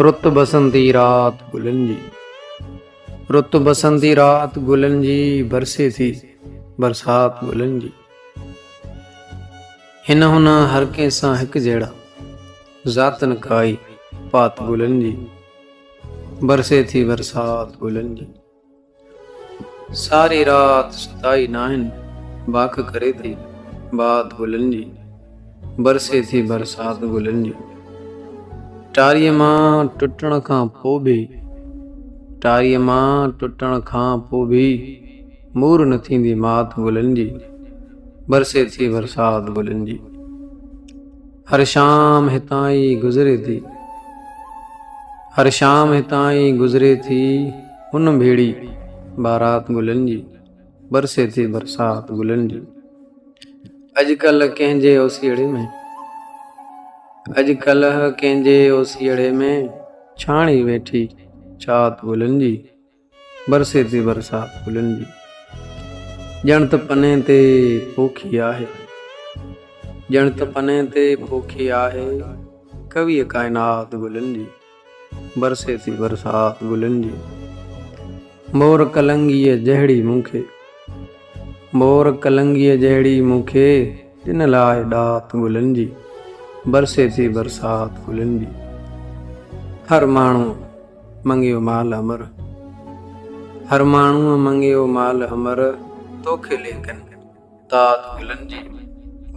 रुत बसंती रात गुलन जी। रुत बसंती रात गुलन जी, बरसे थी बरसात गुलन जी। हिन हुन हर के सां हिक जहिड़ा, ज़ातन काई पात गुलन जी। बरसे थी बरसात गुलन जी। सारी रात सुताई नाहिन, बाख करे थी बात गुलन जी। बरसे थी बरसात गुलन जी। टारीअ मां टुटण खां पोइ बि, टारीअ मां टुटण खां पोइ बि मूर न थींदी मात गुलनि जी। बरसे थी बरसात गुलनि जी। हर शाम हितां ई गुज़रे थी, हर शाम हितां ई गुज़रे थी हुन भेड़ी बारात गुलनि जी। बरसे थी बरसात गुलनि जी। अॼुकल्ह कंहिंजे ओसीड़े में, अॼुकल्ह कंहिंजे ओसीड़े में छाणी वेठी चात गुलनि जी। बरसे थी बरसात गुलनि जी। ॼण त पने ते पोखी आहे, ॼण त पने ते पोखी आहे कविअ काइनात गुलनि जी। बरसे थी बरसात गुलनि जी। मोर कलंगीअ जहिड़ी मूंखे, मोर कलंगीअ जहिड़ी मूंखे ॾिन लाइ ॾात गुलनि जी। बरसे थी बरसात गुलनि जी। हर माण्हू मंगियो माल अमर, हर माण्हूअ मंगियो माल अमर, तोखे लेकिन तात गुलनि जी।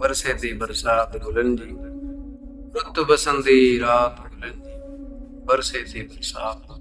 बरसे थी बरसात गुलनि जी। रुत बसंती रात गुलनि जी। बरसे थी बरसात।